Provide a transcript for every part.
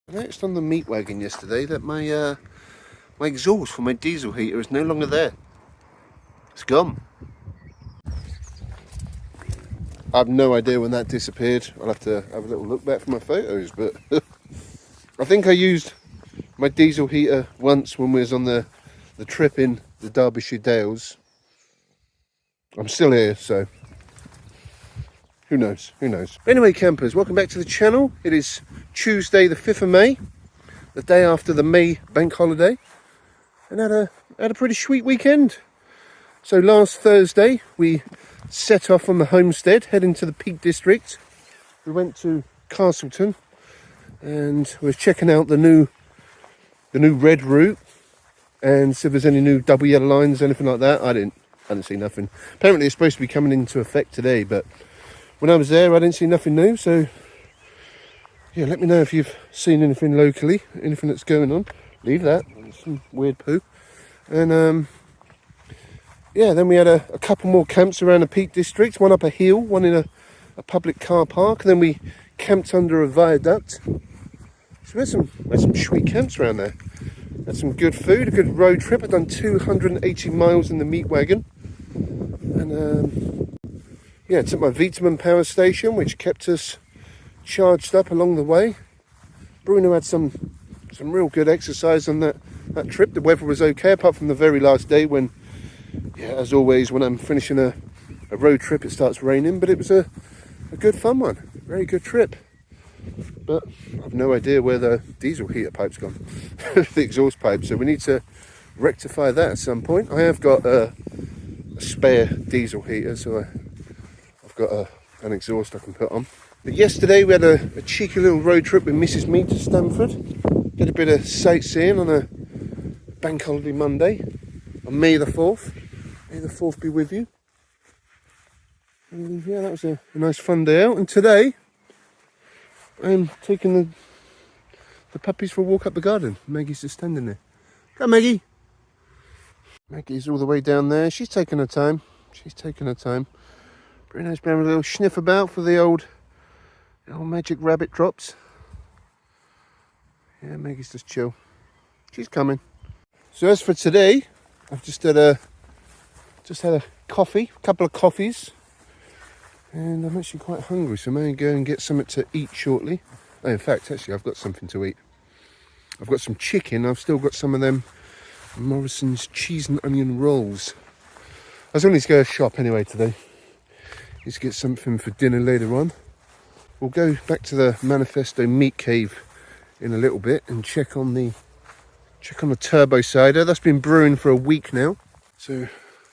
I noticed on the meat wagon yesterday that my exhaust for my diesel heater is no longer there. It's gone. I have no idea when that disappeared. I'll have to have a little look back for my photos, but I think I used my diesel heater once when we was on the trip in the Derbyshire Dales. I'm still here, so who knows, who knows. Anyway, campers, welcome back to the channel. It is Tuesday the 5th of May, the day after the May bank holiday, and had a pretty sweet weekend. So last Thursday we set off on the Homestead, heading to the Peak District. We went to Castleton and we were checking out the new red route and see if there's any new double yellow lines, anything like that. I didn't see nothing. Apparently it's supposed to be coming into effect today, but when I was there I didn't see nothing new. So yeah, let me know if you've seen anything locally, anything that's going on. Leave that, some weird poo. And yeah, then we had a couple more camps around the Peak District, one up a hill, one in a public car park, and then we camped under a viaduct. So we had some sweet camps around there. Had some good food, a good road trip. I've done 280 miles in the meat wagon. And yeah, took my vitamin power station, which kept us charged up along the way. Bruno had some real good exercise on that trip. The weather was okay, apart from the very last day when, yeah, as always, when I'm finishing a road trip, it starts raining. But it was a good fun one, very good trip. But I've no idea where the diesel heater pipe's gone, the exhaust pipe. So we need to rectify that at some point. I have got a spare diesel heater, so I've got an exhaust I can put on. But yesterday we had a cheeky little road trip with Mrs. Me to Stamford. Did a bit of sightseeing on a bank holiday Monday on May the 4th. May the 4th be with you. And yeah, that was a nice fun day out. And today I'm taking the puppies for a walk up the garden. Maggie's just standing there. Come, Maggie. Maggie's all the way down there. She's taking her time. Bruno's been having a little sniff about for the old magic rabbit drops. Yeah, Maggie's just chill. She's coming. So as for today, I've just had a coffee, a couple of coffees, and I'm actually quite hungry, so I may go and get something to eat shortly. Oh, in fact, actually, I've got something to eat. I've got some chicken. I've still got some of them Morrison's cheese and onion rolls. I was only to go to shop anyway today. Need to get something for dinner later on. We'll go back to the Manifesto meat cave in a little bit and check on the turbo cider. That's been brewing for a week now, so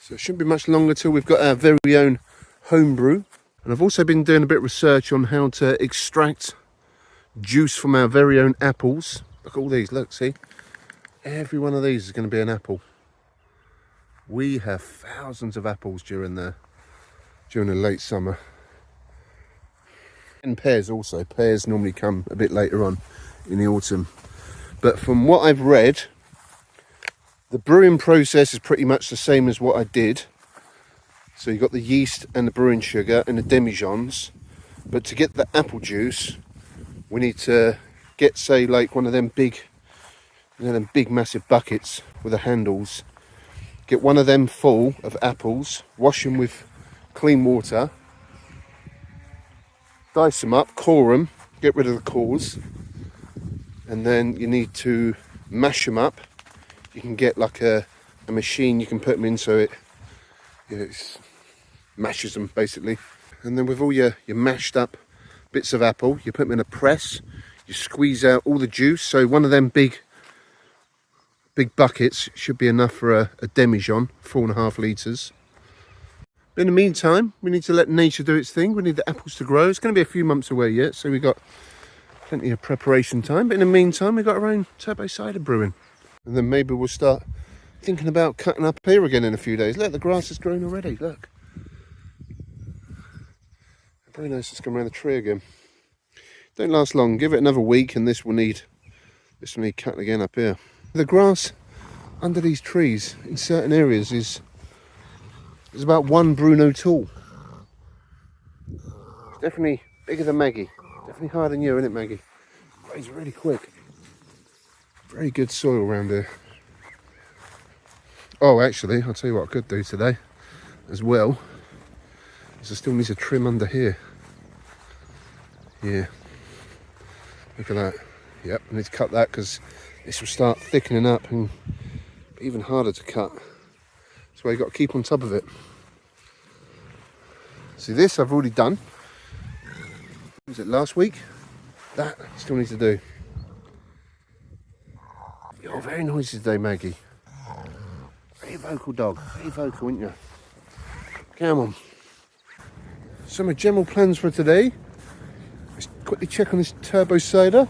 it shouldn't be much longer till we've got our very own homebrew. And I've also been doing a bit of research on how to extract juice from our very own apples. Look at all these, look, see? Every one of these is going to be an apple. We have thousands of apples during the late summer. And pears also. Pears normally come a bit later on in the autumn. But from what I've read, the brewing process is pretty much the same as what I did. So you've got the yeast and the brewing sugar and the demijohns. But to get the apple juice, we need to get, say, like one of them big, them big massive buckets with the handles. Get one of them full of apples, wash them with clean water, dice them up, core them, get rid of the cores, and then you need to mash them up. You can get like a machine you can put them in, so it mashes them basically. And then with all your mashed up bits of apple, you put them in a press, you squeeze out all the juice. So one of them big buckets should be enough for a demijohn, 4.5 litres. But in the meantime, we need to let nature do its thing. We need the apples to grow. It's going to be a few months away yet, so we've got plenty of preparation time. But in the meantime, we've got our own turbo cider brewing. And then maybe we'll start thinking about cutting up here again in a few days. Look, the grass has grown already, look. Bruno's just come around the tree again. Don't last long. Give it another week and this will need cutting again up here. The grass under these trees in certain areas is about one Bruno tall. Definitely bigger than Maggie. Definitely higher than you, isn't it, Maggie? Grows really quick. Very good soil around here. Oh, actually, I'll tell you what I could do today as well, is I still need to trim under here. Yeah, look at that. Yep, I need to cut that because this will start thickening up and be even harder to cut. That's why you've got to keep on top of it. See, this I've already done. Was it last week? That I still need to do. You're very noisy today, Maggie. Very vocal dog. Very vocal, aren't you? Come on. So my general plans for today. Let's quickly check on this turbo cider.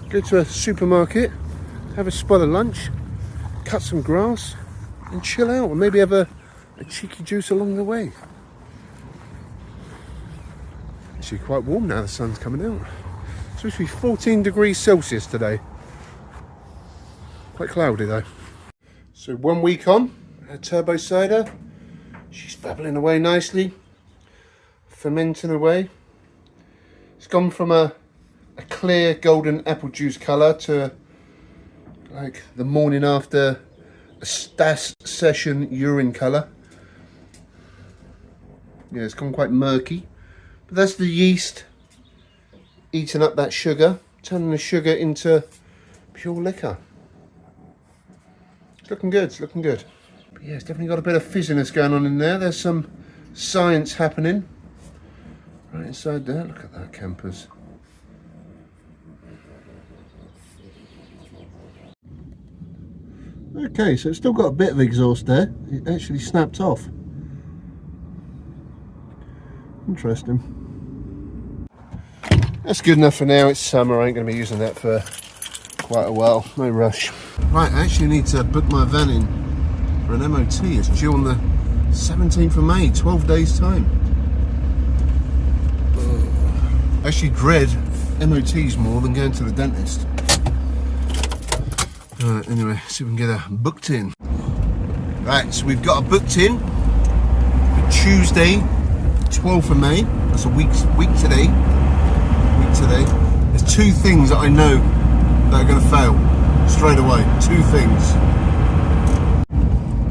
Go to a supermarket, have a spot of lunch, cut some grass, and chill out, and maybe have a cheeky juice along the way. Actually quite warm now, the sun's coming out. It's supposed to be 14 degrees Celsius today. Quite cloudy though. So 1 week on, a turbo cider. She's bubbling away nicely, fermenting away. It's gone from a clear golden apple juice colour to like the morning after a Stas session urine colour. Yeah, it's gone quite murky, but that's the yeast eating up that sugar, turning the sugar into pure liquor. It's looking good, it's looking good. But yeah, it's definitely got a bit of fizziness going on in there. There's some science happening right inside there. Look at that, campers. Okay, so it's still got a bit of exhaust there. It actually snapped off. Interesting. That's good enough for now. It's summer. I ain't going to be using that for quite a while. No rush. Right, I actually need to book my van in for an MOT. It's due on the 17th of May, 12 days time. I actually dread MOTs more than going to the dentist. Anyway, see if we can get her booked in. Right, so we've got her booked in for Tuesday, 12th of May. That's a week today. There's two things that I know that are going to fail straight away. Two things.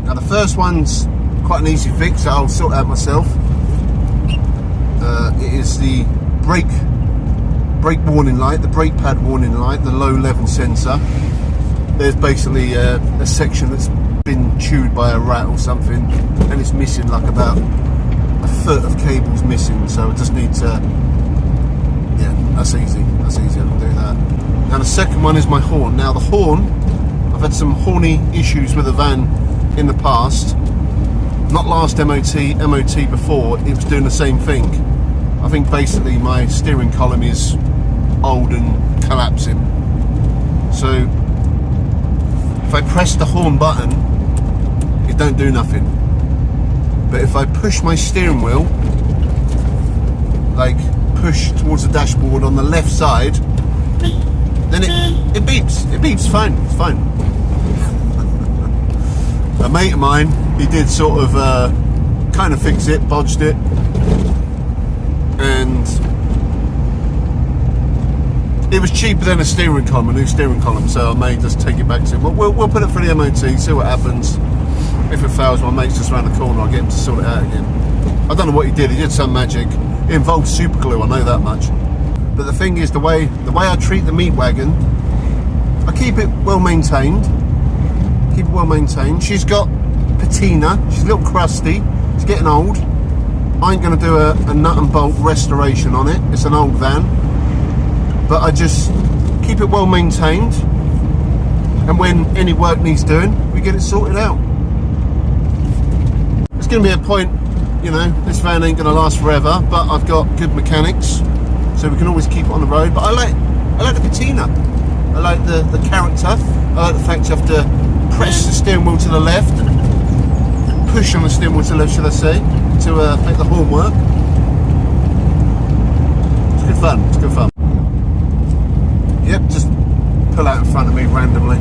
Now the first one's quite an easy fix, so I'll sort out myself. It is the brake warning light, the brake pad warning light, the low level sensor. There's basically a section that's been chewed by a rat or something, and it's missing like about a foot of cables missing, so I just need to, yeah, that's easy, I can do that. Now the second one is my horn. Now the horn, I've had some horny issues with the van in the past, not last MOT before, it was doing the same thing. I think basically my steering column is old and collapsing, so if I press the horn button, it don't do nothing. But if I push my steering wheel, like push towards the dashboard on the left side, then it beeps. It beeps fine. It's fine. A mate of mine, he did sort of kind of fix it, bodged it, and it was cheaper than a steering column, a new steering column, so I may just take it back to him. We'll put it for the MOT, see what happens. If it fails, my mate's just around the corner, I'll get him to sort it out again. I don't know what he did some magic. It involved super glue, I know that much. But the thing is, the way I treat the meat wagon, I keep it well maintained. She's got patina, she's a little crusty, it's getting old. I ain't gonna do a nut and bolt restoration on it, it's an old van. But I just keep it well maintained, and when any work needs doing, we get it sorted out. There's going to be a point, you know, this van ain't going to last forever, but I've got good mechanics, so we can always keep it on the road. But I like the patina, I like the character, I like the fact you have to press the steering wheel to the left, push on the steering wheel to the left, should I say, to make the horn work. It's good fun, it's good fun. Yep, just pull out in front of me randomly.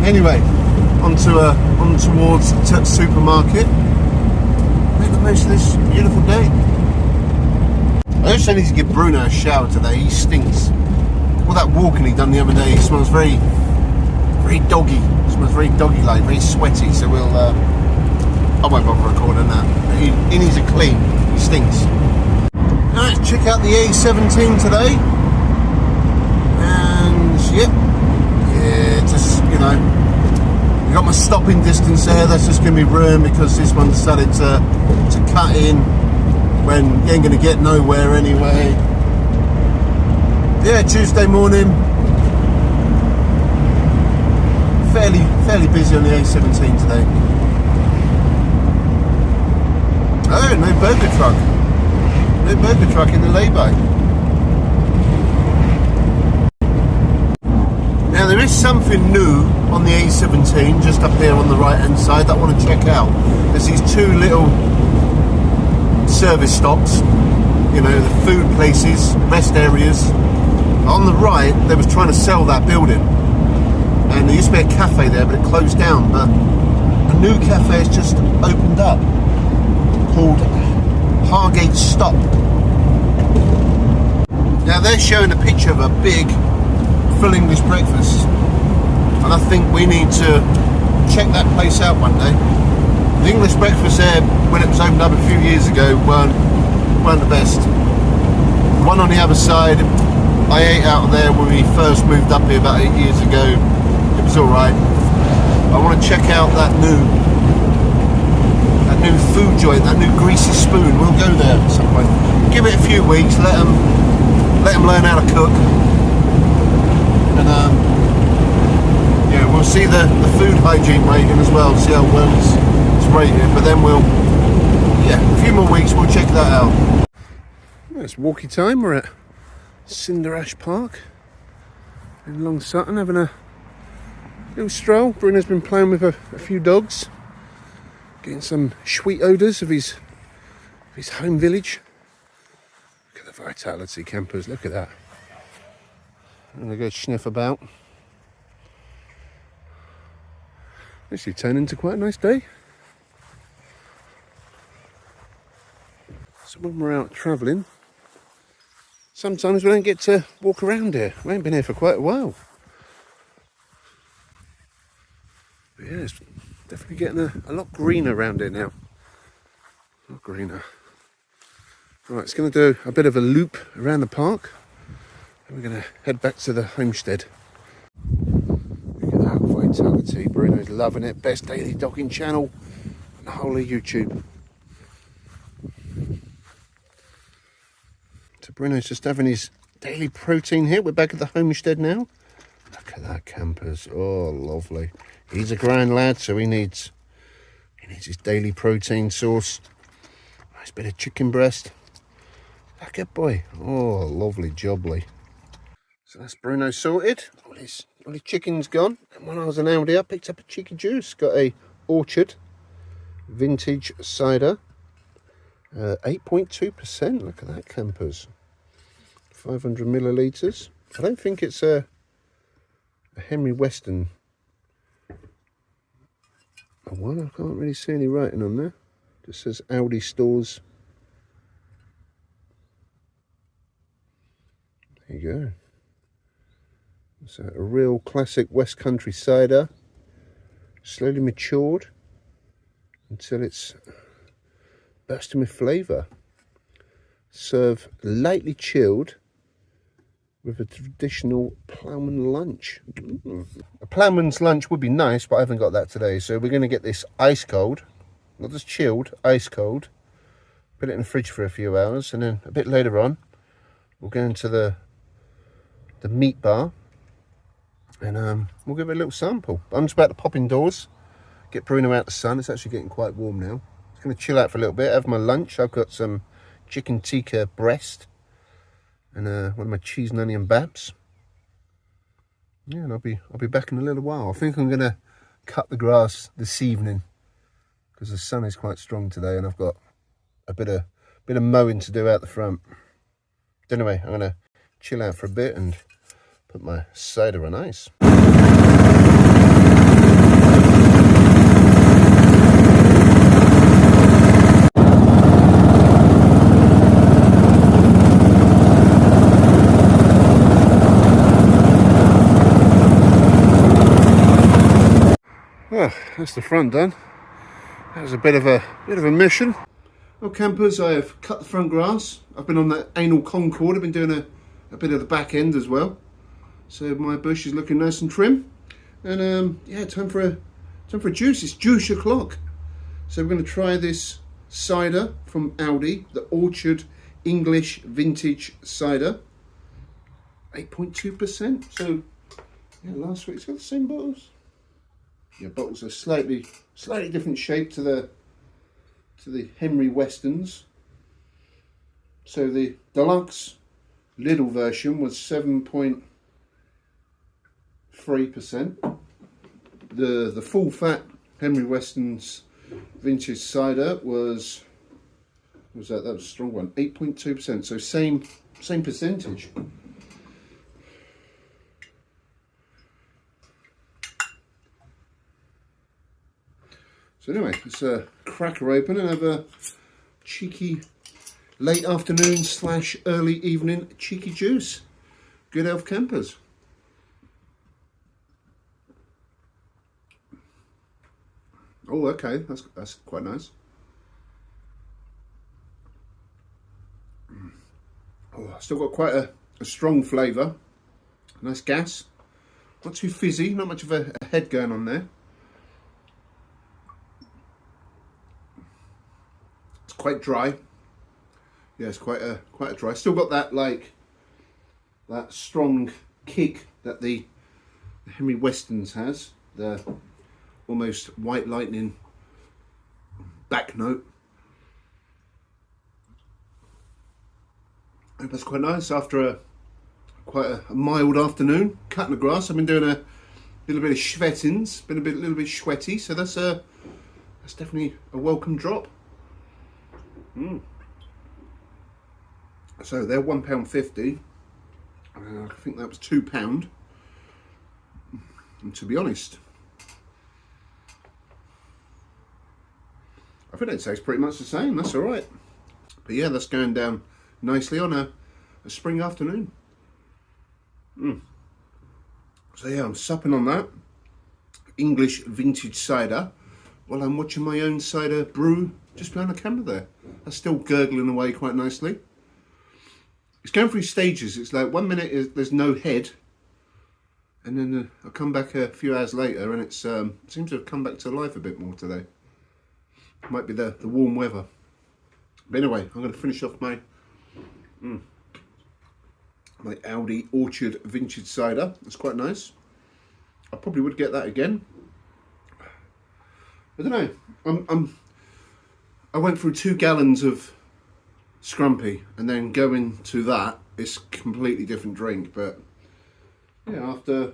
Anyway, on towards the supermarket. Make the most of this beautiful day. I also need to give Bruno a shower today. He stinks. all that walking he done the other day, he smells very doggy. It smells very doggy-like, very sweaty. So we'll, I won't bother recording that. He needs a clean. He stinks. Now let's check out the A17 today. And yeah, just, you know, I got my stopping distance there. That's just going to be ruined because this one decided to cut in when you ain't going to get nowhere anyway. Yeah, Tuesday morning. Fairly busy on the A17 today. Oh, no burger truck. No burger truck in the lay-by. Now there is something new on the A17 just up here on the right hand side that I want to check out. There's these two little service stops, you know, the food places, rest areas. On the right they was trying to sell that building, and there used to be a cafe there, but it closed down. But a new cafe has just opened up called Hargate Stop. Now they're showing a picture of a big full English breakfast, and I think we need to check that place out one day. The English breakfast there, when it was opened up a few years ago, weren't the best. The one on the other side, I ate out of there when we first moved up here about 8 years ago. It was alright. I want to check out that new food joint, that new Greasy Spoon. We'll go there at some point. Give it a few weeks, let them learn how to cook, and yeah, we'll see the food hygiene rating as well, see how well it's rated. But then a few more weeks, we'll check that out. It's walkie time. We're at Cinder Ash Park in Long Sutton, having a little stroll. Bruno's been playing with a few dogs, getting some sweet odours of his home village. Look at the Vitality campers, look at that. I'm going to go sniff about. Actually turned into quite a nice day. So when we're out travelling, sometimes we don't get to walk around here. We ain't been here for quite a while. But yeah, it's definitely getting a lot greener around here now. A lot greener. Right, it's going to do a bit of a loop around the park. And we're going to head back to the homestead. Look at that Vitality. Bruno's loving it. Best daily dogging channel on the whole of YouTube. So Bruno's just having his daily protein here. We're back at the homestead now. Look at that campers. Oh, lovely. He's a grand lad, so he needs his daily protein source. Nice bit of chicken breast. Look at boy. Oh, lovely jubbly. So that's Bruno sorted. All his chicken's gone. And when I was in Aldi, I picked up a cheeky juice. Got a Orchard vintage cider. 8.2%. Look at that, campers. 500 millilitres. I don't think it's a Henry Weston one. I can't really see any writing on there. Just says Aldi stores. There you go. It's a real classic West Country cider. Slowly matured until it's bursting with flavour. Serve lightly chilled with a traditional ploughman lunch. A ploughman's lunch would be nice, but I haven't got that today. So we're going to get this ice cold, not just chilled, ice cold. Put it in the fridge for a few hours, and then a bit later on, we'll go into the meat bar, and we'll give it a little sample. I'm just about to pop indoors, get Bruno out the sun. It's actually getting quite warm now. It's going to chill out for a little bit, have my lunch. I've got some chicken tikka breast and one of my cheese and onion babs. Yeah, and I'll be back in a little while. I think I'm going to cut the grass this evening because the sun is quite strong today, and I've got a bit of mowing to do out the front. But anyway, I'm going to chill out for a bit and put my cider on ice. Well, that's the front done. That was a bit of a mission. Well, campers, I have cut the front grass. I've been on the anal concord. I've been doing a bit of the back end as well. So my bush is looking nice and trim. And yeah, time for a juice. It's juice o'clock. So we're going to try this cider from Aldi, the Orchard English Vintage Cider. 8.2%. So yeah, last week's got the same bottles. Yeah, bottles are slightly different shape to the Henry Westons. So the deluxe little version was 7.3%. The full fat Henry Weston's vintage cider was that was a strong one, 8.2%. So same percentage. So anyway, let's crack her open and have a cheeky late afternoon / early evening cheeky juice. Good health, campers. Oh, okay, that's quite nice. Oh, still got quite a strong flavour. Nice gas. Not too fizzy. Not much of a head going on there. Quite dry. Yeah, it's quite a dry. Still got that strong kick that the Henry Weston's has. The almost white lightning back note. And that's quite nice after quite a mild afternoon cutting the grass. I've been doing a little bit of sweatings, been a little bit sweaty, so that's definitely a welcome drop. So they're £1.50. I think that was £2. And to be honest, I think it tastes pretty much the same. That's all right. But yeah, that's going down nicely on a spring afternoon. So yeah, I'm supping on that English vintage cider while I'm watching my own cider brew just behind the camera there. That's still gurgling away quite nicely. It's going through stages. It's like 1 minute there's no head, and then I'll come back a few hours later and it seems to have come back to life a bit more today. Might be the warm weather. But anyway, I'm going to finish off my my Aldi Orchard Vintage Cider. It's quite nice. I probably would get that again. I don't know. I went through 2 gallons of Scrumpy, and then going to that, it's a completely different drink. But yeah, after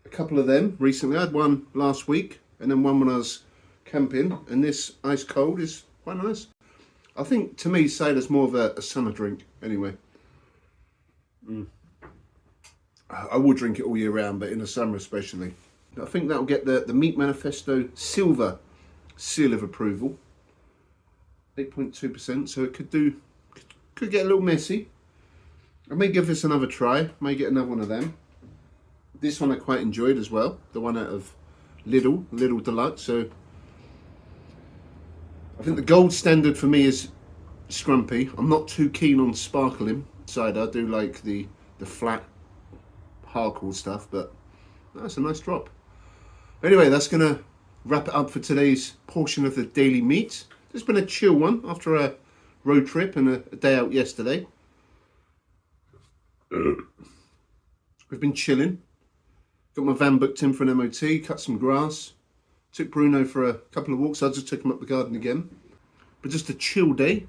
a couple of them recently, I had one last week, and then one when I was camping, and this ice cold is quite nice. I think to me, cider's more of a summer drink anyway. I would drink it all year round, but in the summer especially. I think that'll get the Meat Manifesto Silver seal of approval. 8.2%, so it could get a little messy. I may give this another try, may get another one of them. This one I quite enjoyed as well, the one out of Lidl Deluxe. So I think the gold standard for me is Scrumpy. I'm not too keen on sparkling cider. I do like the flat, hardcore stuff, but that's a nice drop. Anyway, that's going to wrap it up for today's portion of the Daily Meat. It's been a chill one after a road trip and a day out yesterday. We've been chilling. Got my van booked in for an MOT, cut some grass. Took Bruno for a couple of walks. I just took him up the garden again. But just a chill day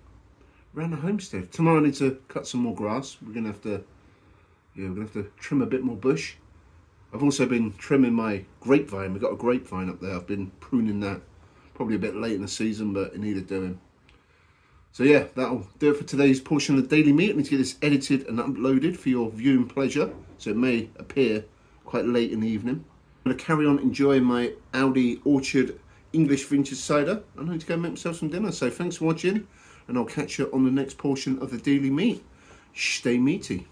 around the homestead. Tomorrow I need to cut some more grass. We're gonna have to trim a bit more bush. I've also been trimming my grapevine. We've got a grapevine up there. I've been pruning that. Probably a bit late in the season, but it needed doing. So yeah, that'll do it for today's portion of the Daily Meat. I need to get this edited and uploaded for your viewing pleasure, so it may appear quite late in the evening. I'm going to carry on enjoying my Aldi Orchard English Vintage Cider. I need to go make myself some dinner, so thanks for watching, and I'll catch you on the next portion of the Daily Meat. Stay meaty.